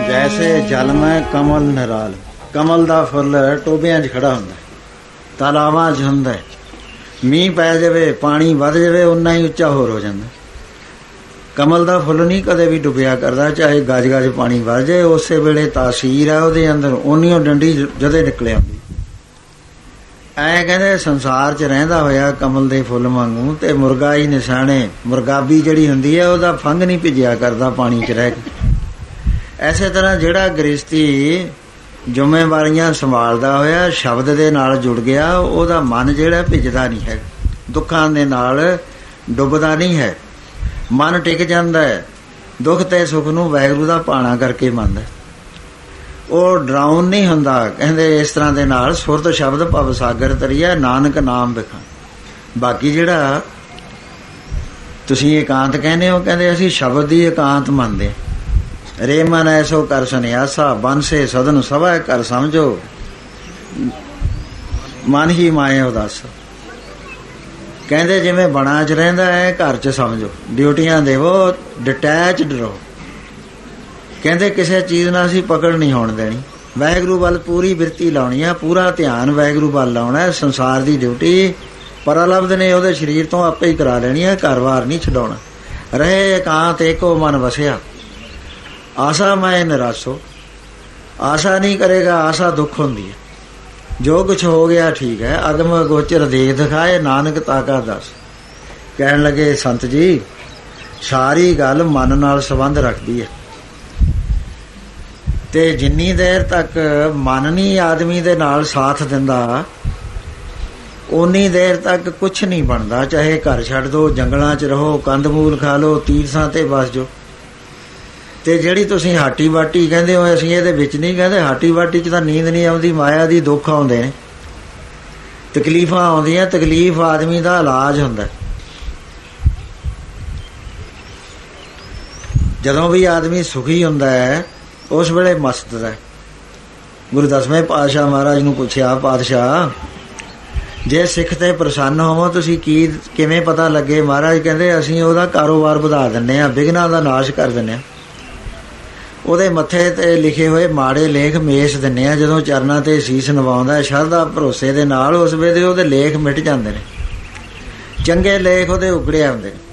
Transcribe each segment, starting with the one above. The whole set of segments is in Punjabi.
जैसे जल में कमल निराल, कमल का फुल टोबियां 'ਚ खड़ा ਹੁੰਦਾ, तालावां 'ਚ ਹੁੰਦਾ। ਮੀਂਹ ਪੈ ਜਾਵੇ, ਪਾਣੀ ਵੱਧ ਜਾਵੇ, ਉਨਾ ਹੀ ਉੱਚਾ ਹੋਰ ਹੋ ਜਾਂਦਾ। ਕਮਲ ਦਾ ਫੁੱਲ ਨਹੀਂ ਕਦੇ ਵੀ ਡੁੱਬਿਆ ਕਰਦਾ, ਚਾਹੇ ਗਜ ਗਜ ਪਾਣੀ ਵੱਧ ਜਾਏ, ਉਸੇ ਵੇਲੇ ਤਾਸੀਰ ਹੈ ਉਹਦੇ ਅੰਦਰ, ਉਨੀਓ ਡੰਡੀ ਜਦੇ ਨਿਕਲ ਆਉਂਦੀ। ਐ ਕਹਿੰਦੇ ਸੰਸਾਰ 'ਚ ਰਹਿੰਦਾ ਹੋਇਆ ਕਮਲ ਦੇ ਫੁੱਲ ਵਾਂਗੂ, ਤੇ ਮੁਰਗਾ ਹੀ ਨਿਸ਼ਾਨੇ, ਮੁਰਗਾਬੀ ਜਿਹੜੀ ਹੁੰਦੀ ਹੈ ਉਹਦਾ ਫੰਗ ਨਹੀਂ ਭਿੱਜਿਆ ਕਰਦਾ ਪਾਣੀ 'ਚ ਰਹਿ ਕੇ। ਐਸੇ ਤਰ੍ਹਾਂ ਜਿਹੜਾ ਗ੍ਰਸਤੀ ਜ਼ਿੰਮੇਵਾਰੀਆਂ ਸੰਭਾਲਦਾ ਹੋਇਆ ਸ਼ਬਦ ਦੇ ਨਾਲ ਜੁੜ ਗਿਆ, ਉਹਦਾ ਮਨ ਜਿਹੜਾ ਭਿੱਜਦਾ ਨਹੀਂ ਹੈ, ਦੁੱਖਾਂ ਦੇ ਨਾਲ ਡੁੱਬਦਾ ਨਹੀਂ ਹੈ, ਮਨ ਟਿਕ ਜਾਂਦਾ ਹੈ। ਦੁੱਖ ਤੇ ਸੁੱਖ ਨੂੰ ਵਾਹਿਗੁਰੂ ਦਾ ਭਾਣਾ ਕਰਕੇ ਮੰਨਦਾ, ਉਹ ਡਰਾਉਣ ਨਹੀਂ ਹੁੰਦਾ। ਕਹਿੰਦੇ ਇਸ ਤਰ੍ਹਾਂ ਦੇ ਨਾਲ ਸੁਰਤ ਸ਼ਬਦ ਭਵ ਸਾਗਰ ਤਰੀਆ, ਨਾਨਕ ਨਾਮ ਵਿਖਾ। ਬਾਕੀ ਜਿਹੜਾ ਤੁਸੀਂ ਇਕਾਂਤ ਕਹਿੰਦੇ ਹੋ, ਕਹਿੰਦੇ ਅਸੀਂ ਸ਼ਬਦ ਦੀ ਇਕਾਂਤ ਮੰਨਦੇ। ਰੇ ਮਨ ਐਸੋ ਕਰ ਸੰਨਿਆਸਾ, ਬੰਸੇ ਸਦਨ ਸਭਾ ਕਰ ਸਮਝੋ, ਮਨ ਹੀ ਮਾਏ ਉਦਾਸ। ਕਹਿੰਦੇ ਜਿਵੇਂ ਬਣਾ 'ਚ ਰਹਿੰਦਾ ਹੈ, ਘਰ 'ਚ ਸਮਝੋ, ਡਿਊਟੀਆਂ ਦੇਵੋ, ਡਿਟੈਚਡ ਰਹੋ। ਕਹਿੰਦੇ ਕਿਸੇ ਚੀਜ਼ ਨਾਲ ਅਸੀਂ ਪਕੜ ਨਹੀਂ ਹੋਣ ਦੇਣੀ, ਵਾਹਿਗੁਰੂ ਵੱਲ ਪੂਰੀ ਬਿਰਤੀ ਲਾਉਣੀ ਆ, ਪੂਰਾ ਧਿਆਨ ਵਾਹਿਗੁਰੂ ਵੱਲ ਲਾਉਣਾ। ਸੰਸਾਰ ਦੀ ਡਿਊਟੀ ਪਰਲਬਧ ਨੇ ਉਹਦੇ ਸਰੀਰ ਤੋਂ ਆਪੇ ਹੀ ਕਰਾ ਲੈਣੀ ਹੈ, ਘਰ ਵਾਰ ਨਹੀਂ ਛਡਾਉਣਾ। ਰਹੇ ਇਕਾਂਤ ਏਕੋ ਮਨ ਵਸਿਆ, ਆਸਾ ਮੈਂ ਨਿਰਾਸੋ। ਆਸਾ ਨਹੀਂ ਕਰੇਗਾ, ਆਸਾ ਦੁੱਖ ਹੁੰਦੀ ਹੈ। ਜੋ ਕੁਛ ਹੋ ਗਿਆ ਠੀਕ ਹੈ, ਅਗਮ ਗੋਚਰ ਦੇਖ ਦਿਖਾਏ, ਨਾਨਕ ਤਾਕਾ ਦੱਸ। ਕਹਿਣ ਲੱਗੇ ਸੰਤ ਜੀ, ਸਾਰੀ ਗੱਲ ਮਨ ਨਾਲ ਸੰਬੰਧ ਰੱਖਦੀ ਹੈ, ਤੇ ਜਿੰਨੀ ਦੇਰ ਤੱਕ ਮਨ ਨਹੀਂ ਆਦਮੀ ਦੇ ਨਾਲ ਸਾਥ ਦਿੰਦਾ, ਉਨੀ ਦੇਰ ਤੱਕ ਕੁਛ ਨਹੀਂ ਬਣਦਾ। ਚਾਹੇ ਘਰ ਛੱਡ ਦੋ, ਜੰਗਲਾਂ 'ਚ ਰਹੋ, ਕੰਦ ਮੂਲ ਖਾ ਲਓ, ਤੀਰਥਾਂ ਤੇ ਵਸ ਜਾਓ। ਤੇ ਜਿਹੜੀ ਤੁਸੀਂ ਹਾਟੀ ਬਾਟੀ ਕਹਿੰਦੇ ਹੋ, ਅਸੀਂ ਇਹਦੇ ਵਿੱਚ ਨਹੀਂ ਕਹਿੰਦੇ। ਹਾਟੀ ਬਾਟੀ 'ਚ ਤਾਂ ਨੀਂਦ ਨਹੀਂ ਆਉਂਦੀ, ਮਾਇਆ ਦੀ ਦੁੱਖ ਆਉਂਦੇ ਨੇ, ਤਕਲੀਫਾਂ ਆਉਂਦੀਆਂ। ਤਕਲੀਫ ਆਦਮੀ ਦਾ ਇਲਾਜ ਹੁੰਦਾ। ਜਦੋਂ ਵੀ ਆਦਮੀ ਸੁਖੀ ਹੁੰਦਾ ਹੈ, ਉਸ ਵੇਲੇ ਮਸਤ ਹੈ। ਗੁਰੂ 10ਵੇਂ ਪਾਤਸ਼ਾਹ ਮਹਾਰਾਜ ਨੂੰ ਪੁੱਛਿਆ, ਪਾਤਸ਼ਾਹ ਜੇ ਸਿੱਖ ਤੇ ਪ੍ਰਸੰਨ ਹੋਵੋ ਤੁਸੀਂ ਕਿਵੇਂ ਪਤਾ ਲੱਗੇ? ਮਹਾਰਾਜ ਕਹਿੰਦੇ ਅਸੀਂ ਉਹਦਾ ਕਾਰੋਬਾਰ ਵਧਾ ਦਿੰਦੇ ਹਾਂ, ਵਿਘਨਾਂ ਦਾ ਨਾਸ਼ ਕਰ ਦਿੰਦੇ ਹਾਂ, ਉਹਦੇ ਮੱਥੇ ਤੇ ਲਿਖੇ ਹੋਏ ਮਾੜੇ ਲੇਖ ਮੇਸ਼ ਦਿੰਦੇ ਹਾਂ। ਜਦੋਂ ਚਰਨਾਂ ਤੇ ਸੀਸ ਨਵਾਉਂਦਾ ਸ਼ਰਧਾ ਭਰੋਸੇ ਦੇ ਨਾਲ, ਉਸ ਵੇਲੇ ਉਹਦੇ ਲੇਖ ਮਿਟ ਜਾਂਦੇ ਨੇ, ਚੰਗੇ ਲੇਖ ਉਹਦੇ ਉਗੜੇ ਆਉਂਦੇ ਨੇ।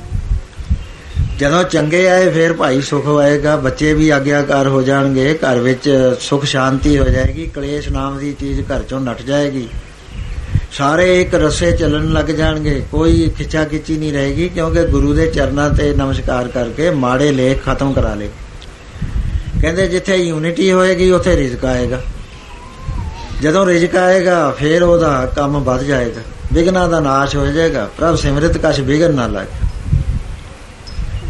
ਜਦੋਂ ਚੰਗੇ ਆਏ ਫਿਰ ਭਾਈ ਸੁੱਖ ਆਏਗਾ, ਬੱਚੇ ਵੀ ਆਗਿਆਕਾਰ ਹੋ ਜਾਣਗੇ, ਘਰ ਵਿੱਚ ਸੁੱਖ ਸ਼ਾਂਤੀ ਹੋ ਜਾਏਗੀ, ਕਲੇਸ਼ ਨਾਮ ਦੀ ਚੀਜ਼ ਘਰ ਚੋਂ ਨੱਠ ਜਾਏਗੀ, ਸਾਰੇ ਇੱਕ ਰਸੇ ਚੱਲਣ ਲੱਗ ਜਾਣਗੇ, ਕੋਈ ਖਿੱਚਾ ਖਿੱਚੀ ਨਹੀਂ ਰਹੇਗੀ, ਕਿਉਂਕਿ ਗੁਰੂ ਦੇ ਚਰਨਾਂ ਤੇ ਨਮਸਕਾਰ ਕਰਕੇ ਮਾੜੇ ਲੇਖ ਖਤਮ ਕਰਾ ਲਏ। ਕਹਿੰਦੇ ਜਿੱਥੇ ਯੂਨਿਟੀ ਹੋਏਗੀ ਉੱਥੇ ਰਿਜ਼ਕ ਆਏਗਾ, ਜਦੋਂ ਰਿਜ਼ਕ ਆਏਗਾ ਫਿਰ ਉਹਦਾ ਕੰਮ ਵੱਧ ਜਾਏਗਾ, ਵਿਘਨਾਂ ਦਾ ਨਾਸ਼ ਹੋ ਜਾਏਗਾ। ਪ੍ਰਭ ਸਿਮਰਿਤ ਕਛ ਵਿਘਨ ਨਾ ਲਾਗੇ।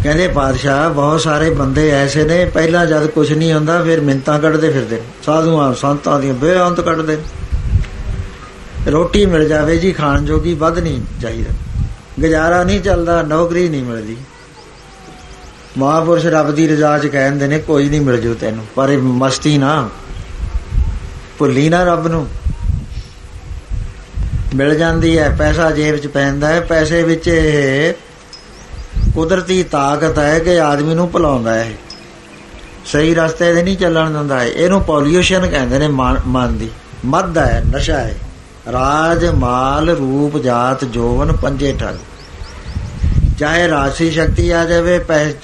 ਕਹਿੰਦੇ ਪਾਤਸ਼ਾਹ ਬਹੁਤ ਸਾਰੇ ਬੰਦੇ ਐਸੇ ਨੇ, ਪਹਿਲਾਂ ਜਦ ਕੁਛ ਨਹੀਂ ਹੁੰਦਾ ਫਿਰ ਮਿੰਨਤਾਂ ਕੱਢਦੇ ਫਿਰਦੇ, ਸਾਧੂਆਂ ਸੰਤਾਂ ਦੀਆਂ ਬੇਅੰਤ ਕੱਢਦੇ। ਰੋਟੀ ਮਿਲ ਜਾਵੇ ਜੀ ਖਾਣ ਜੋਗੀ, ਵੱਧ ਨਹੀਂ ਚਾਹੀਦਾ, ਗੁਜ਼ਾਰਾ ਨਹੀਂ ਚੱਲਦਾ, ਨੌਕਰੀ ਨਹੀਂ ਮਿਲਦੀ। ਮਹਾਂਪੁਰਸ਼ ਰੱਬ ਦੀ ਰਜ਼ਾ 'ਚ ਕਹਿੰਦੇ ਨੇ ਕੋਈ ਨਹੀਂ ਮਿਲ ਜੂ ਤੈਨੂੰ, ਪਰ ਇਹ ਮਸਤੀ ਨਾ ਭੁੱਲੀ ਨਾ, ਰੱਬ ਨੂੰ ਮਿਲ ਜਾਂਦੀ ਹੈ। ਪੈਸਾ ਜੇਬ 'ਚ ਪੈਂਦਾ ਹੈ, ਪੈਸੇ ਵਿੱਚ ਇਹ ਕੁਦਰਤੀ ਤਾਕਤ ਹੈ ਕਿ ਆਦਮੀ ਨੂੰ ਭੁਲਾਉਂਦਾ ਹੈ, ਸਹੀ ਰਸਤੇ 'ਤੇ ਨਹੀਂ ਚੱਲਣ ਦਿੰਦਾ ਹੈ। ਇਹਨੂੰ ਪੋਲਿਊਸ਼ਨ ਕਹਿੰਦੇ ਨੇ, ਮਨ ਦੀ ਮੱਧ ਹੈ, ਨਸ਼ਾ ਹੈ। ਰਾਜ ਮਾਲ ਰੂਪ ਜਾਤ ਜੋਵਨ ਪੰਜੇ ਠੱਗ। ਚਾਹੇ ਰਾਜਸੀ ਸ਼ਕਤੀ ਆ ਜਾਵੇ,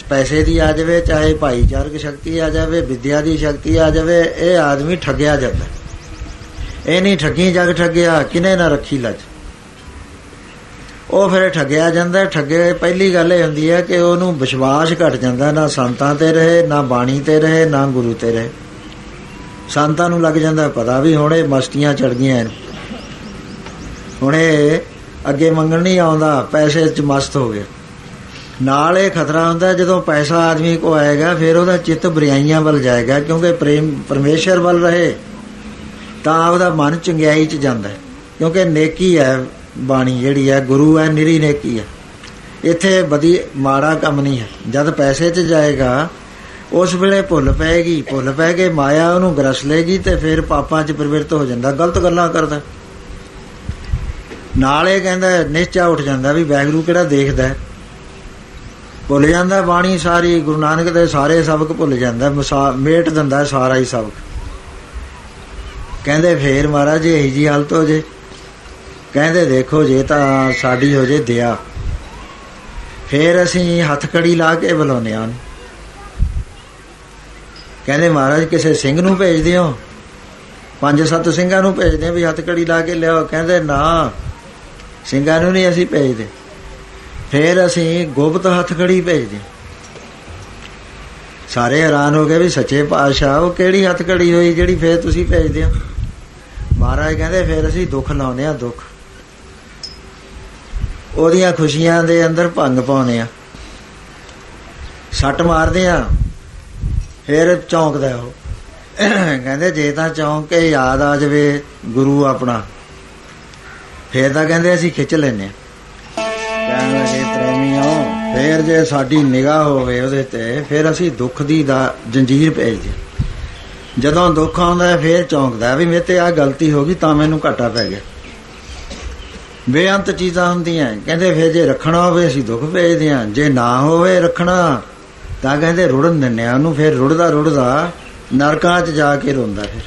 ਪੈਸੇ ਦੀ ਆ ਜਾਵੇ, ਚਾਹੇ ਭਾਈਚਾਰਕ ਸ਼ਕਤੀ ਆ ਜਾਵੇ, ਵਿਦਿਆ ਦੀ ਸ਼ਕਤੀ ਆ ਜਾਵੇ, ਇਹ ਆਦਮੀ ਠੱਗਿਆ ਜਾਂਦਾ। ਇਹ ਨਹੀਂ ਠੱਗੀ ਜਗ ਠੱਗਿਆ, ਕਿਨੇ ਨਾ ਰੱਖੀ ਲੱਜ। ਉਹ ਫਿਰ ਠੱਗਿਆ ਜਾਂਦਾ। ਠੱਗੇ ਪਹਿਲੀ ਗੱਲ ਇਹ ਹੁੰਦੀ ਹੈ ਕਿ ਉਹਨੂੰ ਵਿਸ਼ਵਾਸ ਘਟ ਜਾਂਦਾ, ਨਾ ਸੰਤਾਂ ਤੇ ਰਹੇ, ਨਾ ਬਾਣੀ ਤੇ ਰਹੇ, ਨਾ ਗੁਰੂ ਤੇ ਰਹੇ। ਸੰਤਾਂ ਨੂੰ ਲੱਗ ਜਾਂਦਾ ਪਤਾ ਵੀ ਹੁਣ ਇਹ ਮਸਤੀਆਂ ਚੜ ਗਈਆਂ, ਹੁਣ ਇਹ ਅੱਗੇ ਮੰਗਣ ਨਹੀਂ ਆਉਂਦਾ, ਪੈਸੇ 'ਚ ਮਸਤ ਹੋ ਗਿਆ। ਨਾਲ ਇਹ ਖਤਰਾ ਹੁੰਦਾ ਜਦੋਂ ਪੈਸਾ ਆਦਮੀ ਕੋ ਆਏਗਾ ਫਿਰ ਉਹਦਾ ਚਿੱਤ ਬੁਰਾਈਆਂ ਵੱਲ ਜਾਏਗਾ, ਕਿਉਂਕਿ ਪ੍ਰੇਮ ਪਰਮੇਸ਼ਰ ਵੱਲ ਰਹੇ ਤਾਂ ਆਪਦਾ ਮਨ ਚੰਗਿਆਈ 'ਚ ਜਾਂਦਾ, ਕਿਉਂਕਿ ਨੇਕੀ ਹੈ ਬਾਣੀ ਜਿਹੜੀ ਹੈ, ਗੁਰੂ ਹੈ, ਨਿਰੀ ਨੇਕੀ ਹੈ। ਇੱਥੇ ਬਦੀ ਮਾੜਾ ਕੰਮ ਨਹੀਂ ਹੈ। ਜਦ ਪੈਸੇ 'ਚ ਜਾਏਗਾ ਉਸ ਵੇਲੇ ਭੁੱਲ ਪਏਗੀ, ਭੁੱਲ ਪੈ ਕੇ ਮਾਇਆ ਉਹਨੂੰ ਗਰਸ ਲੇਗੀ ਤੇ ਫਿਰ ਪਾਪਾਂ 'ਚ ਪ੍ਰਵਿਰਤ ਹੋ ਜਾਂਦਾ, ਗਲਤ ਗੱਲਾਂ ਕਰਦਾ। ਨਾਲ ਇਹ ਕਹਿੰਦਾ ਨਿਸ਼ਚਾ ਉੱਠ ਜਾਂਦਾ ਵੀ ਵਾਹਿਗੁਰੂ ਕਿਹੜਾ ਦੇਖਦਾ, ਭੁੱਲ ਜਾਂਦਾ ਬਾਣੀ ਸਾਰੀ। ਗੁਰੂ ਨਾਨਕ ਦੇ ਸਾਰੇ ਸਬਕ ਭੁੱਲ ਜਾਂਦਾ, ਮੇਟ ਦਿੰਦਾ ਸਾਰਾ ਹੀ ਸਬਕ। ਕਹਿੰਦੇ ਫੇਰ ਮਹਾਰਾਜ ਜੀ ਇਹੀ ਜੀ ਹਾਲਤ ਹੋ ਜੇ? ਕਹਿੰਦੇ ਦੇਖੋ ਜੇ ਤਾਂ ਸਾਡੀ ਹੋ ਜੇ ਦਇਆ, ਫੇਰ ਅਸੀਂ ਹੱਥਕੜੀ ਲਾ ਕੇ ਬੁਲਾਉਂਦੇ ਹਾਂ। ਕਹਿੰਦੇ ਮਹਾਰਾਜ ਕਿਸੇ ਸਿੰਘ ਨੂੰ ਭੇਜਦੇ ਹੋ? 5-7 ਸਿੰਘਾਂ ਨੂੰ ਭੇਜਦੇ ਵੀ ਹੱਥਕੜੀ ਲਾ ਕੇ ਲਿਆਓ। ਕਹਿੰਦੇ ਨਾ, ਸਿੰਘਾਂ ਨੂੰ ਨਹੀਂ ਅਸੀਂ ਭੇਜਦੇ, ਫੇਰ ਅਸੀਂ ਗੁਪਤ ਹੱਥਕੜੀ ਭੇਜਦੇ। ਸਾਰੇ ਹੈਰਾਨ ਹੋ ਗਏ ਵੀ ਸੱਚੇ ਪਾਤਸ਼ਾਹ ਉਹ ਕਿਹੜੀ ਹੱਥਕੜੀ ਹੋਈ ਜਿਹੜੀ ਫੇਰ ਤੁਸੀਂ ਭੇਜਦੇ ਹੋ? ਮਹਾਰਾਜ ਕਹਿੰਦੇ ਫੇਰ ਅਸੀਂ ਦੁੱਖ ਲਾਉਂਦੇ ਹਾਂ, ਦੁੱਖ ਉਹਦੀਆਂ ਖੁਸ਼ੀਆਂ ਦੇ ਅੰਦਰ ਭੰਗ ਪਾਉਂਦੇ ਆ, ਸੱਟ ਮਾਰਦੇ ਆ, ਫੇਰ ਚੌਂਕਦਾ ਉਹ। ਕਹਿੰਦੇ ਜੇ ਤਾਂ ਚੌਂਕ ਕੇ ਯਾਦ ਆ ਜਾਵੇ ਗੁਰੂ ਆਪਣਾ, ਫੇਰ ਤਾਂ ਕਹਿੰਦੇ ਅਸੀਂ ਖਿੱਚ ਲੈਂਦੇ ਹਾਂ। ਕਹਿਣ ਲੱਗੇ ਪ੍ਰੇਮੀਓ, ਫੇਰ ਜੇ ਸਾਡੀ ਨਿਗਾਹ ਹੋਵੇ ਉਹਦੇ ਤੇ, ਫੇਰ ਅਸੀਂ ਦੁੱਖ ਦੀ ਜੰਜੀਰ ਭੇਜਦੇ। ਜਦੋਂ ਦੁੱਖ ਆਉਂਦਾ ਫੇਰ ਚੌਂਕਦਾ ਵੀ ਮੇਰੇ ਤੇ ਆਹ ਗਲਤੀ ਹੋ ਗਈ ਤਾਂ ਮੈਨੂੰ ਘਾਟਾ ਪੈ ਗਿਆ। ਬੇਅੰਤ ਚੀਜ਼ਾਂ ਹੁੰਦੀਆਂ। ਕਹਿੰਦੇ ਫੇਰ ਜੇ ਰੱਖਣਾ ਹੋਵੇ ਅਸੀਂ ਦੁੱਖ ਭੇਜਦੇ ਹਾਂ, ਜੇ ਨਾ ਹੋਵੇ ਰੱਖਣਾ ਤਾਂ ਕਹਿੰਦੇ ਰੁੜਨ ਦਿੰਦੇ ਹਾਂ ਉਹਨੂੰ। ਫੇਰ ਰੁੜਦਾ ਨਰਕਾਂ 'ਚ ਜਾ ਕੇ ਰੋਂਦਾ। ਫਿਰ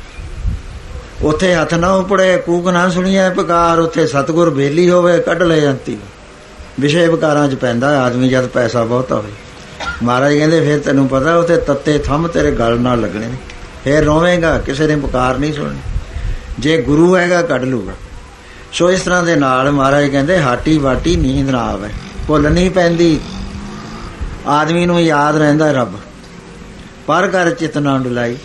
ਉੱਥੇ ਹੱਥ ਨਾ ਉਪੜੇ, ਕੂਕ ਨਾ ਸੁਣੀਏ ਪੁਕਾਰ, ਉੱਥੇ ਸਤਿਗੁਰ ਬੇਲੀ ਹੋਵੇ ਕੱਢ ਲੈ ਜਾਂਦੀ। ਵਿਸ਼ੇ ਵਿਕਾਰਾਂ 'ਚ ਪੈਂਦਾ ਆਦਮੀ ਜਦ ਪੈਸਾ ਬਹੁਤਾ ਹੋਵੇ। ਮਹਾਰਾਜ ਕਹਿੰਦੇ ਫਿਰ ਤੈਨੂੰ ਪਤਾ ਉੱਥੇ ਤੱਤੇ ਥੰਮ ਤੇਰੇ ਗਲ ਨਾਲ ਲੱਗਣੇ ਨੇ, ਫਿਰ ਰੋਵੇਂਗਾ, ਕਿਸੇ ਨੇ ਪੁਕਾਰ ਨਹੀਂ ਸੁਣਨੀ। ਜੇ ਗੁਰੂ ਹੈਗਾ ਕੱਢ ਲੂਗਾ। ਸੋ ਇਸ ਤਰ੍ਹਾਂ ਦੇ ਨਾਲ ਮਹਾਰਾਜ ਕਹਿੰਦੇ ਹਾਟੀ ਵਾਟੀ ਨੀਂਦ ਨਾ ਆਵੇ, ਭੁੱਲ ਨਹੀਂ ਪੈਂਦੀ, ਆਦਮੀ ਨੂੰ ਯਾਦ ਰਹਿੰਦਾ ਰੱਬ। ਪਰ ਘਰ ਚਿੱਤ ਨਾ ਡੁਲਾਈ।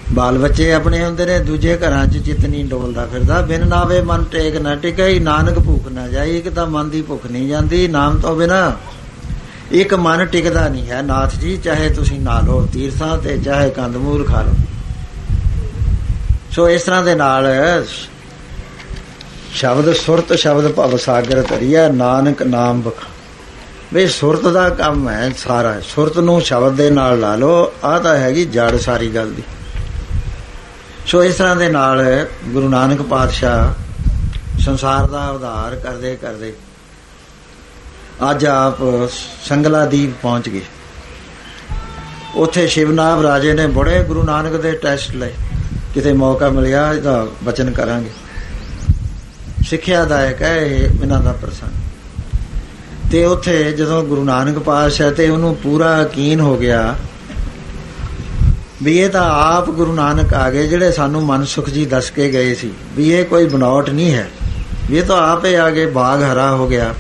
ਬਾਲ ਬੱਚੇ ਆਪਣੇ ਹੁੰਦੇ ਨੇ, ਦੂਜੇ ਘਰਾਂ 'ਚ ਚਿੱਤ ਨਹੀਂ ਡੋਲਦਾ ਫਿਰਦਾ। ਬਿਨ ਨਾਵੇ ਮਨ ਟੇਕ ਨਾ ਟਿਕਈ, ਨਾਨਕ ਭੁੱਖ ਨਾ ਜਾਈ। ਇੱਕ ਤਾਂ ਮਨ ਦੀ ਭੁੱਖ ਨਹੀਂ ਜਾਂਦੀ ਨਾਮ ਤੋਂ ਬਿਨਾਂ, ਇੱਕ ਮਨ ਟਿਕਦਾ ਨਹੀਂ ਹੈ ਨਾਥ ਜੀ। ਚਾਹੇ ਤੁਸੀਂ ਨਾ ਲਓ ਤੀਰਥਾਂ ਤੇ, ਚਾਹੇ ਕੰਦਮੂਲ ਖਾ ਲਓ। ਸੋ ਇਸ ਤਰ੍ਹਾਂ ਦੇ ਨਾਲ ਸ਼ਬਦ ਸੁਰਤ ਸ਼ਬਦ ਭਵ ਸਾਗਰ ਤਰੀਆ, ਨਾਨਕ ਨਾਮ ਬਖਾ। ਵੀ ਸੁਰਤ ਦਾ ਕੰਮ ਹੈ ਸਾਰਾ। ਸੁਰਤ ਨੂੰ ਸ਼ਬਦ ਦੇ ਨਾਲ ਲਾ ਲਓ, ਆਹ ਤਾਂ ਹੈਗੀ ਜੜ ਸਾਰੀ ਗੱਲ ਦੀ। ਸੋ ਇਸ ਤਰ੍ਹਾਂ ਦੇ ਨਾਲ ਗੁਰੂ ਨਾਨਕ ਪਾਤਸ਼ਾਹ ਸੰਸਾਰ ਦਾ ਉਧਾਰ ਕਰਦੇ ਕਰਦੇ ਅੱਜ ਆਪ ਸੰਗਲਾ ਦੀਪ ਪਹੁੰਚ ਗਏ। ਉੱਥੇ ਸ਼ਿਵਨਾਭ ਰਾਜੇ ਨੇ ਬੜੇ ਗੁਰੂ ਨਾਨਕ ਦੇ ਟੈਸਟ ਲਏ। ਕਿਤੇ ਮੌਕਾ ਮਿਲਿਆ ਇਹਦਾ ਬਚਨ ਕਰਾਂਗੇ। ਸਿੱਖਿਆਦਾਇਕ ਹੈ ਇਹ ਇਹਨਾਂ ਦਾ ਪ੍ਰਸੰਗ। ਤੇ ਉੱਥੇ ਜਦੋਂ ਗੁਰੂ ਨਾਨਕ ਪਾਤਸ਼ਾਹ ਤੇ ਉਹਨੂੰ ਪੂਰਾ ਯਕੀਨ ਹੋ ਗਿਆ ਵੀ ਇਹ ਤਾਂ ਆਪ ਗੁਰੂ ਨਾਨਕ ਆ ਗਏ, ਜਿਹੜੇ ਸਾਨੂੰ ਮਨਸੁਖ ਜੀ ਦੱਸ ਕੇ ਗਏ ਸੀ ਵੀ ਇਹ ਕੋਈ ਬਣਾਵਟ ਨਹੀਂ ਹੈ, ਵੀ ਇਹ ਤਾਂ ਆਪ ਹੀ ਆ ਗਏ। ਬਾਗ ਹਰਾ ਹੋ ਗਿਆ।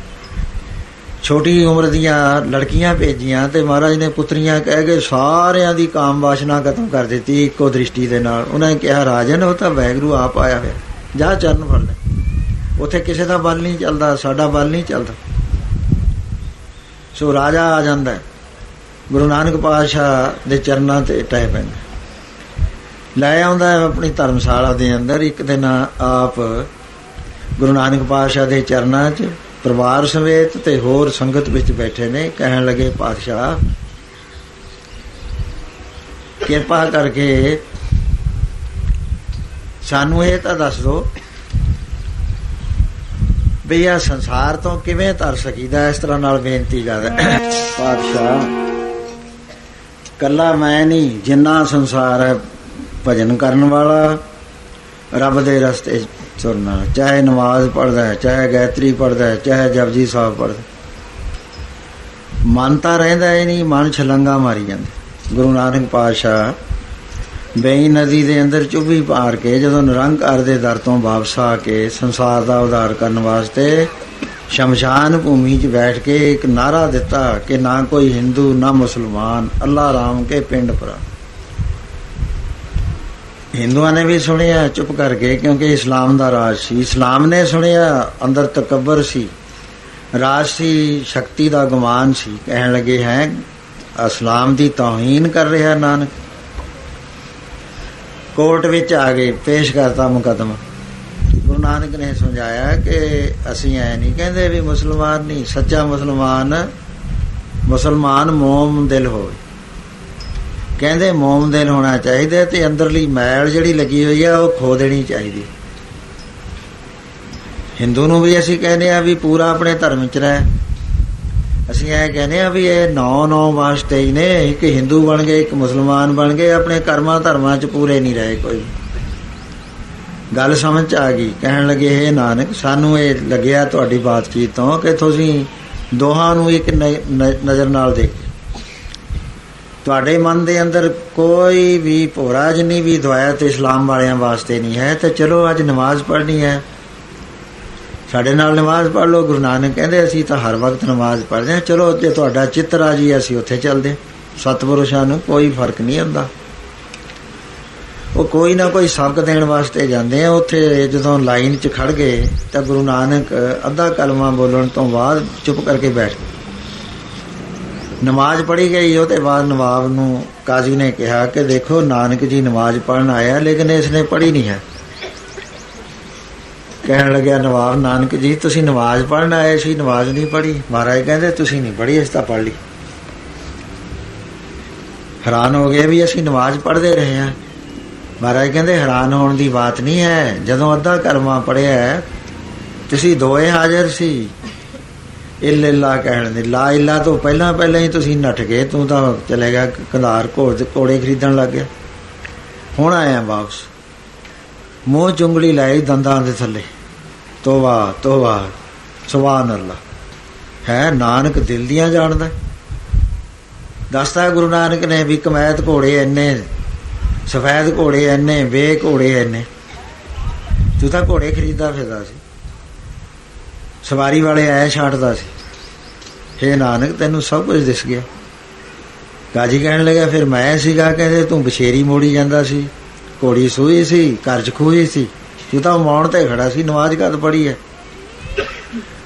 ਛੋਟੀ ਉਮਰ ਦੀਆਂ ਲੜਕੀਆਂ ਭੇਜੀਆਂ ਤੇ ਮਹਾਰਾਜ ਨੇ ਪੁੱਤਰੀਆਂ ਕਹਿ ਕੇ ਸਾਰਿਆਂ ਦੀ ਕਾਮ ਵਾਸ਼ਨਾ ਖਤਮ ਕਰ ਦਿੱਤੀ ਇੱਕੋ ਦ੍ਰਿਸ਼ਟੀ ਦੇ ਨਾਲ। ਉਹਨਾਂ ਨੇ ਕਿਹਾ ਰਾਜਨ ਉਹ ਤਾਂ ਵਾਹਿਗੁਰੂ ਆਪ ਆਇਆ ਹੋਇਆ, ਜਾ ਚਰਨ ਫੜ ਲੈ। ਉੱਥੇ ਕਿਸੇ ਦਾ ਬਲ ਨਹੀਂ ਚੱਲਦਾ, ਸਾਡਾ ਬਲ ਨਹੀਂ ਚੱਲਦਾ। ਸੋ ਰਾਜਾ ਆ ਜਾਂਦਾ, ਗੁਰੂ ਨਾਨਕ ਪਾਤਸ਼ਾਹ ਦੇ ਚਰਨਾਂ ਤੇ ਟਹਿ ਪੈਂਦਾ, ਲੈ ਆਉਂਦਾ ਆਪਣੀ ਧਰਮਸ਼ਾਲਾ ਦੇ ਅੰਦਰ। ਇੱਕ ਦਿਨ ਆਪ ਗੁਰੂ ਨਾਨਕ ਪਾਤਸ਼ਾਹ ਦੇ ਚਰਨਾਂ 'ਚ ਪਰਿਵਾਰ ਸਮੇਤ ਤੇ ਹੋਰ ਸੰਗਤ ਵਿੱਚ ਬੈਠੇ ਨੇ। ਕਹਿਣ ਲੱਗੇ ਪਾਤਸ਼ਾਹ ਕਿਰਪਾ ਕਰਕੇ ਸਾਨੂੰ ਇਹ ਤਾਂ ਦੱਸ ਦਿਓ ਵੀ ਆ ਸੰਸਾਰ ਤੋਂ ਕਿਵੇਂ ਤਰ ਸਕੀਦਾ। ਇਸ ਤਰ੍ਹਾਂ ਨਾਲ ਬੇਨਤੀ ਕਰਦਾ ਪਾਤਸ਼ਾਹ, ਕੱਲਾ ਮੈਂ ਨਹੀਂ, ਜਿੰਨਾ ਸੰਸਾਰ ਹੈ ਭਜਨ ਕਰਨ ਵਾਲਾ, ਰੱਬ ਦੇ ਰਸਤੇ ਤੁਰਨਾ, ਚਾਹੇ ਨਮਾਜ਼ ਪੜ੍ਹਦਾ ਹੈ, ਚਾਹੇ ਗਾਇਤਰੀ ਪੜ੍ਹਦਾ ਹੈ, ਚਾਹੇ ਜਪਜੀ ਸਾਹਿਬ ਪੜ੍ਹਦਾ, ਮਨ ਤਾਂ ਰਹਿੰਦਾ ਹੀ ਨਹੀਂ, ਮਨ ਛਲੰਗਾ ਮਾਰੀ ਜਾਂਦੇ। ਗੁਰੂ ਨਾਨਕ ਪਾਤਸ਼ਾਹ ਬੇਈ ਨਦੀ ਦੇ ਅੰਦਰ ਚੁੱਭੀ ਪਾਰ ਕੇ ਜਦੋਂ ਨਿਰੰਕਾਰ ਦੇ ਦਰ ਤੋਂ ਵਾਪਸ ਆ ਕੇ ਸੰਸਾਰ ਦਾ ਉਧਾਰ ਕਰਨ ਵਾਸਤੇ ਸ਼ਮਸ਼ਾਨ ਭੂਮੀ 'ਚ ਬੈਠ ਕੇ ਇੱਕ ਨਾਰਾ ਦਿੱਤਾ ਕਿ ਨਾ ਕੋਈ ਹਿੰਦੂ ਨਾ ਮੁਸਲਮਾਨ, ਅੱਲਾ ਰਾਮ ਕੇ ਪਿੰਡ ਪਰਾ। ਹਿੰਦੂਆਂ ਨੇ ਵੀ ਸੁਣਿਆ ਚੁੱਪ ਕਰਕੇ, ਕਿਉਂਕਿ ਇਸਲਾਮ ਦਾ ਰਾਜ ਸੀ। ਇਸਲਾਮ ਨੇ ਸੁਣਿਆ, ਅੰਦਰ ਤਕੱਬਰ ਸੀ, ਰਾਜ ਸੀ, ਸ਼ਕਤੀ ਦਾ ਗੁਮਾਨ ਸੀ। ਕਹਿਣ ਲੱਗੇ ਹੈ ਇਸਲਾਮ ਦੀ ਤੌਹੀਨ ਕਰ ਰਿਹਾ ਨਾਨਕ। ਕੋਰਟ ਵਿੱਚ ਆ ਗਏ, ਪੇਸ਼ ਕਰਤਾ ਮੁਕੱਦਮਾ। ਗੁਰੂ ਨਾਨਕ ਨੇ ਸਮਝਾਇਆ ਕਿ ਅਸੀਂ ਐ ਨਹੀਂ ਕਹਿੰਦੇ ਵੀ ਮੁਸਲਮਾਨ ਨਹੀਂ, ਸੱਚਾ ਮੁਸਲਮਾਨ ਮੋਮ ਦਿਲ ਹੋਵੇ। ਕਹਿੰਦੇ ਮੋਮ ਦਿਲ ਹੋਣਾ ਚਾਹੀਦਾ ਤੇ ਅੰਦਰਲੀ ਮੈਲ ਜਿਹੜੀ ਲੱਗੀ ਹੋਈ ਆ ਉਹ ਖੋ ਦੇਣੀ ਚਾਹੀਦੀ। ਹਿੰਦੂ ਨੂੰ ਵੀ ਅਸੀਂ ਕਹਿੰਦੇ ਆ ਵੀ ਪੂਰਾ ਆਪਣੇ ਧਰਮ 'ਚ ਰਹਿ, ਅਸੀਂ ਇਹ ਕਹਿੰਦੇ ਆ ਵੀ ਇਹ 9 ਵਾਸਤੇ ਹੀ ਨੇ। ਇੱਕ ਹਿੰਦੂ ਬਣ ਗਏ, ਇੱਕ ਮੁਸਲਮਾਨ ਬਣ ਗਏ, ਆਪਣੇ ਕਰਮਾਂ ਧਰਮਾਂ 'ਚ ਪੂਰੇ ਨਹੀਂ ਰਹੇ ਕੋਈ। ਗੱਲ ਸਮਝ 'ਚ ਆ ਗਈ। ਕਹਿਣ ਲੱਗੇ, ਇਹ ਨਾਨਕ, ਸਾਨੂੰ ਇਹ ਲੱਗਿਆ ਤੁਹਾਡੀ ਬਾਤਚੀਤ ਤੋਂ ਕਿ ਤੁਸੀਂ ਦੋਹਾਂ ਨੂੰ ਇੱਕ ਨਜ਼ਰ ਨਾਲ ਦੇਖ, ਤੁਹਾਡੇ ਮਨ ਦੇ ਅੰਦਰ ਕੋਈ ਵੀ ਭੋਰਾ ਜਿੰਨੀ ਵੀ ਦਵਾਇਤ ਇਸਲਾਮ ਵਾਲਿਆਂ ਵਾਸਤੇ ਨਹੀਂ ਹੈ। ਤੇ ਚਲੋ ਅੱਜ ਨਮਾਜ਼ ਪੜ੍ਹਨੀ ਹੈ, ਸਾਡੇ ਨਾਲ ਨਮਾਜ਼ ਪੜ੍ਹ ਲਓ। ਗੁਰੂ ਨਾਨਕ ਕਹਿੰਦੇ ਅਸੀਂ ਤਾਂ ਹਰ ਵਕਤ ਨਮਾਜ਼ ਪੜ੍ਹਦੇ ਹਾਂ। ਚਲੋ ਜੇ ਤੁਹਾਡਾ ਚਿੱਤ ਰਾਜੀ ਅਸੀਂ ਉੱਥੇ ਚੱਲਦੇ। ਸਤਿਪੁਰਸ਼ਾਂ ਨੂੰ ਕੋਈ ਫਰਕ ਨਹੀਂ ਹੁੰਦਾ, ਉਹ ਕੋਈ ਨਾ ਕੋਈ ਸਬਕ ਦੇਣ ਵਾਸਤੇ ਜਾਂਦੇ ਆ। ਉੱਥੇ ਜਦੋਂ ਲਾਈਨ 'ਚ ਖੜ੍ਹ ਗਏ ਤਾਂ ਗੁਰੂ ਨਾਨਕ ਅੱਧਾ ਕਲਮਾ ਬੋਲਣ ਤੋਂ ਬਾਅਦ ਚੁੱਪ ਕਰਕੇ ਬੈਠ ਗਏ। ਨਮਾਜ਼ ਪੜ੍ਹੀ ਗਈ। ਉਹਦੇ ਬਾਅਦ ਨਵਾਬ ਨੂੰ ਕਾਜ਼ੀ ਨੇ ਕਿਹਾ ਕਿ ਦੇਖੋ, ਨਾਨਕ ਜੀ ਨਮਾਜ਼ ਪੜ੍ਹਨ ਆਇਆ ਲੇਕਿਨ ਇਸ ਨੇ ਪੜ੍ਹੀ ਨਹੀਂ ਹੈ। ਕਹਿਣ ਲੱਗਿਆ ਨਵਾਬ, ਨਾਨਕ ਜੀ ਤੁਸੀਂ ਨਮਾਜ਼ ਪੜ੍ਹਨ ਆਏ ਸੀ, ਨਮਾਜ਼ ਨਹੀਂ ਪੜ੍ਹੀ। ਮਹਾਰਾਜ ਕਹਿੰਦੇ ਤੁਸੀਂ ਨਹੀਂ ਪੜ੍ਹੀ, ਅਸੀਂ ਤਾਂ ਪੜ੍ਹ ਲਈ। ਹੈਰਾਨ ਹੋ ਗਏ ਵੀ ਅਸੀਂ ਨਮਾਜ਼ ਪੜ੍ਹਦੇ ਰਹੇ ਹਾਂ। ਮਹਾਰਾਜ ਕਹਿੰਦੇ ਹੈਰਾਨ ਹੋਣ ਦੀ ਬਾਤ ਨਹੀਂ ਹੈ। ਜਦੋਂ ਅੱਧਾ ਕਲਮਾ ਪੜ੍ਹਿਆ ਤੁਸੀਂ ਦੋਏ ਹਾਜ਼ਰ ਸੀ। ਇਲਾ ਕਹਿਣ ਦੇ, ਲਾ ਇਲਾ ਤੋਂ ਪਹਿਲਾਂ ਹੀ ਤੁਸੀਂ ਨੱਠ ਗਏ। ਤੂੰ ਤਾਂ ਚਲੇ ਗਿਆ ਕੰਧਾਰ ਘੋੜੇ ਖਰੀਦਣ ਲੱਗ ਗਿਆ। ਹੁਣ ਆਇਆ ਵਾਪਸ, ਮੂੰਹ ਚੁੰਗਲੀ ਲਾਈ ਦੰਦਾਂ ਦੇ ਥੱਲੇ। ਤੋਬਾ ਤੋਬਾ, ਸੁਭਾਨ ਅੱਲਾ। ਹੈ ਨਾਨਕ ਦਿਲ ਦੀਆਂ ਜਾਣਦਾ। ਦੱਸਦਾ ਗੁਰੂ ਨਾਨਕ ਨੇ ਵੀ ਕਮੈਤ ਘੋੜੇ ਇੰਨੇ, ਸਫੈਦ ਘੋੜੇ ਇੰਨੇ, ਵੇ ਘੋੜੇ ਇੰਨੇ। ਤੂੰ ਤਾਂ ਘੋੜੇ ਖਰੀਦਦਾ ਫਿਰਦਾ ਸੀ, ਸਵਾਰੀ ਵਾਲੇ ਐ ਛਾਂਟਦਾ ਸੀ। ਹੇ ਨਾਨਕ ਤੈਨੂੰ ਸਭ ਕੁਝ ਦਿਸ ਗਿਆ। ਕਾਜੀ ਕਹਿਣ ਲੱਗਾ, ਫਿਰ ਮੈਂ ਸੀਗਾ। ਕਹਿੰਦੇ ਤੂੰ ਬਛੇਰੀ ਮੋੜੀ ਜਾਂਦਾ ਸੀ, ਘੋੜੀ ਸੂਈ ਸੀ, ਘਰ 'ਚ ਖੂਹੀ ਸੀ, ਤੂੰ ਤਾਂ ਮੌਣ ਤੇ ਖੜਾ ਸੀ। ਨਮਾਜ਼ ਕਦ ਪੜ੍ਹੀ ਹੈ?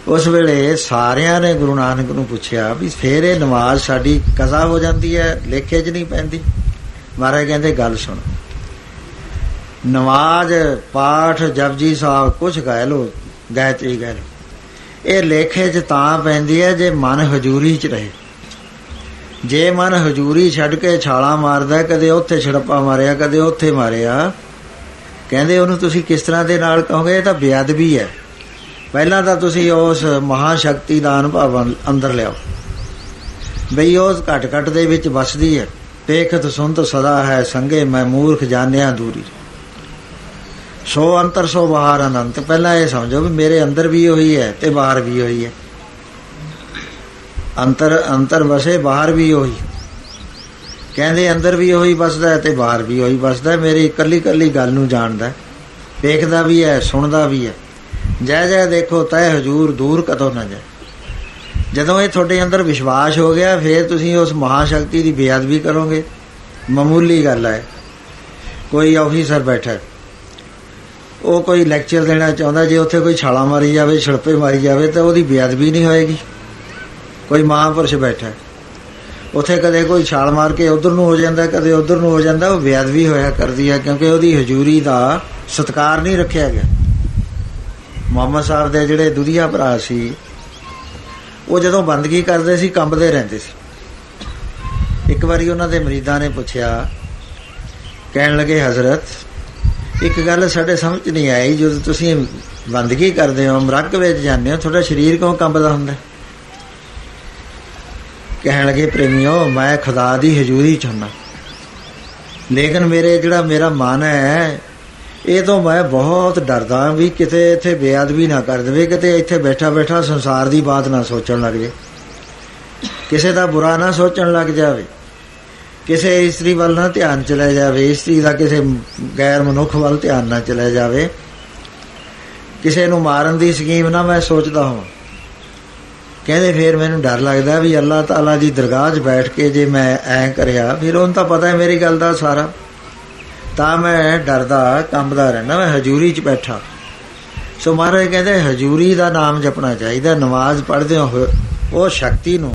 ਉਸ ਵੇਲੇ ਸਾਰਿਆਂ ਨੇ ਗੁਰੂ ਨਾਨਕ ਨੂੰ ਪੁੱਛਿਆ ਵੀ ਫਿਰ ਇਹ ਨਮਾਜ਼ ਸਾਡੀ ਕਜ਼ਾ ਹੋ ਜਾਂਦੀ ਹੈ, ਲੇਖੇ 'ਚ ਨਹੀਂ ਪੈਂਦੀ? ਮਹਾਰਾਜ ਕਹਿੰਦੇ ਗੱਲ ਸੁਣ, ਨਮਾਜ਼ ਪਾਠ ਜਪਜੀ ਸਾਹਿਬ ਕੁਛ ਗਾਇ ਲੋ, ਗਾਇਤਰੀ ਗਾਇ ਲੋ, ਇਹ ਲੇਖੇ 'ਚ ਤਾਂ ਪੈਂਦੀ ਹੈ ਜੇ ਮਨ ਹਜ਼ੂਰੀ 'ਚ ਰਹੇ। ਜੇ ਮਨ ਹਜ਼ੂਰੀ ਛੱਡ ਕੇ ਛਾਲਾਂ ਮਾਰਦਾ, ਕਦੇ ਉੱਥੇ ਛੜੱਪਾ ਮਾਰਿਆ, ਕਦੇ ਉੱਥੇ ਮਾਰਿਆ, ਕਹਿੰਦੇ ਉਹਨੂੰ ਤੁਸੀਂ ਕਿਸ ਤਰ੍ਹਾਂ ਦੇ ਨਾਲ ਕਹੋਗੇ? ਇਹ ਤਾਂ ਬੇਅਦਬੀ ਹੈ। ਪਹਿਲਾਂ ਤਾਂ ਤੁਸੀਂ ਉਸ ਮਹਾਸ਼ਕਤੀ ਦਾ ਅਨੁਭਵ ਅੰਦਰ ਲਿਆਓ ਬਈ ਉਸ ਘਟ ਦੇ ਵਿੱਚ ਵਸਦੀ ਹੈ। ਪੇਖਤ ਸੁਣਤ ਸਦਾ ਹੈ ਸੰਗੇ, ਮੈਂ ਮੂਰਖ ਜਾਣਿਆ ਦੂਰੀ, ਸੋ ਅੰਤਰ ਸੋ ਬਾਹਰ ਅਨੰਤ। ਪਹਿਲਾਂ ਇਹ ਸਮਝੋ ਵੀ ਮੇਰੇ ਅੰਦਰ ਵੀ ਉਹੀ ਹੈ ਤੇ ਬਾਹਰ ਵੀ ਉਹੀ ਹੈ। ਅੰਤਰ ਵਸੇ, ਬਾਹਰ ਵੀ ਉਹੀ। ਕਹਿੰਦੇ ਅੰਦਰ ਵੀ ਉਹੀ ਵਸਦਾ ਤੇ ਬਾਹਰ ਵੀ ਉਹੀ ਵਸਦਾ। ਮੇਰੀ ਇਕੱਲੀ ਇਕੱਲੀ ਗੱਲ ਨੂੰ ਜਾਣਦਾ, ਵੇਖਦਾ ਵੀ ਹੈ, ਸੁਣਦਾ ਵੀ ਹੈ। ਜੈ ਜੈ ਦੇਖੋ ਤੈ ਹਜ਼ੂਰ, ਦੂਰ ਕਦੋਂ ਨਾ ਜਾਏ। ਜਦੋਂ ਇਹ ਤੁਹਾਡੇ ਅੰਦਰ ਵਿਸ਼ਵਾਸ ਹੋ ਗਿਆ, ਫਿਰ ਤੁਸੀਂ ਉਸ ਮਹਾਸ਼ਕਤੀ ਦੀ ਬੇਅਦਬੀ ਕਰੋਗੇ। ਮਾਮੂਲੀ ਗੱਲ ਹੈ। ਕੋਈ ਆਫੀਸਰ ਬੈਠਾ, ਉਹ ਕੋਈ ਲੈਕਚਰ ਦੇਣਾ ਚਾਹੁੰਦਾ, ਜੇ ਉੱਥੇ ਕੋਈ ਛਾਲਾਂ ਮਾਰੀ ਜਾਵੇ, ਛੜਪੇ ਮਾਰੀ ਜਾਵੇ ਤਾਂ ਉਹਦੀ ਬੇਅਦਬੀ ਨਹੀਂ ਹੋਏਗੀ। ਕੋਈ ਮਹਾਂਪੁਰਸ਼ ਬੈਠਾ, ਉੱਥੇ ਕਦੇ ਕੋਈ ਛਾਲ ਮਾਰ ਕੇ ਉੱਧਰ ਨੂੰ ਹੋ ਜਾਂਦਾ, ਕਦੇ ਉੱਧਰ ਨੂੰ ਹੋ ਜਾਂਦਾ, ਉਹ ਬੇਅਦਬੀ ਹੋਇਆ ਕਰਦੀ ਹੈ, ਕਿਉਂਕਿ ਉਹਦੀ ਹਜ਼ੂਰੀ ਦਾ ਸਤਿਕਾਰ ਨਹੀਂ ਰੱਖਿਆ ਗਿਆ। ਮੁਹੰਮਦ ਸਾਹਿਬ ਦੇ ਜਿਹੜੇ ਦੁਧੀਆ ਭਰਾ ਸੀ, ਉਹ ਜਦੋਂ ਬੰਦਗੀ ਕਰਦੇ ਸੀ ਕੰਬਦੇ ਰਹਿੰਦੇ ਸੀ। ਇੱਕ ਵਾਰੀ ਉਹਨਾਂ ਦੇ ਮਰੀਦਾਂ ਨੇ ਪੁੱਛਿਆ, ਕਹਿਣ ਲੱਗੇ ਹਜ਼ਰਤ ਇੱਕ ਗੱਲ ਸਾਡੇ ਸਮਝ ਨਹੀਂ ਆਈ, ਜਦੋਂ ਤੁਸੀਂ ਬੰਦਗੀ ਕਰਦੇ ਹੋ, ਮਰਗ ਵਿੱਚ ਜਾਂਦੇ ਹੋ, ਤੁਹਾਡਾ ਸਰੀਰ ਕਿਉਂ ਕੰਬਦਾ ਹੁੰਦਾ? ਕਹਿਣ ਲੱਗੇ ਪ੍ਰੇਮੀਓ, ਮੈਂ ਖੁਦਾ ਦੀ ਹਜ਼ੂਰੀ ਚਾਹੁੰਦਾ, ਲੇਕਿਨ ਮੇਰਾ ਮਨ ਹੈ ਇਹ ਤੋਂ ਮੈਂ ਬਹੁਤ ਡਰਦਾ ਵੀ ਕਿਤੇ ਇੱਥੇ ਬੇਅਦਬੀ ਨਾ ਕਰ ਦੇਵੇ, ਕਿਤੇ ਇੱਥੇ ਬੈਠਾ ਬੈਠਾ ਸੰਸਾਰ ਦੀ ਬਾਤ ਨਾ ਸੋਚਣ ਲੱਗ ਜਾਵੇ, ਕਿਸੇ ਦਾ ਬੁਰਾ ਨਾ ਸੋਚਣ ਲੱਗ ਜਾਵੇ, ਕਿਸੇ ਇਸਤਰੀ ਵੱਲ ਨਾ ਧਿਆਨ ਚਲਾ ਜਾਵੇ, ਇਸਤਰੀ ਦਾ ਕਿਸੇ ਗੈਰ ਮਨੁੱਖ ਵੱਲ ਧਿਆਨ ਨਾ ਚਲਾ ਜਾਵੇ, ਕਿਸੇ ਨੂੰ ਮਾਰਨ ਦੀ ਸਕੀਮ ਨਾ ਮੈਂ ਸੋਚਦਾ ਹਾਂ। ਕਹਿੰਦੇ ਫਿਰ ਮੈਨੂੰ ਡਰ ਲੱਗਦਾ ਵੀ ਅੱਲਾਹ ਤਾਲਾ ਦੀ ਦਰਗਾਹ 'ਚ ਬੈਠ ਕੇ ਜੇ ਮੈਂ ਐਂ ਕਰਿਆ, ਫਿਰ ਉਹਨੂੰ ਤਾਂ ਪਤਾ ਹੈ ਮੇਰੀ ਗੱਲ ਦਾ ਸਾਰਾ, ਤਾਂ ਮੈਂ ਡਰਦਾ ਕੰਬਦਾ ਰਹਿੰਦਾ, ਮੈਂ ਹਜ਼ੂਰੀ 'ਚ ਬੈਠਾ। ਸੋ ਮਹਾਰਾਜ ਕਹਿੰਦੇ ਹਜ਼ੂਰੀ ਦਾ ਨਾਮ ਜਪਣਾ ਚਾਹੀਦਾ। ਨਮਾਜ਼ ਪੜ੍ਹਦੇ ਹੋ ਉਹ ਸ਼ਕਤੀ ਨੂੰ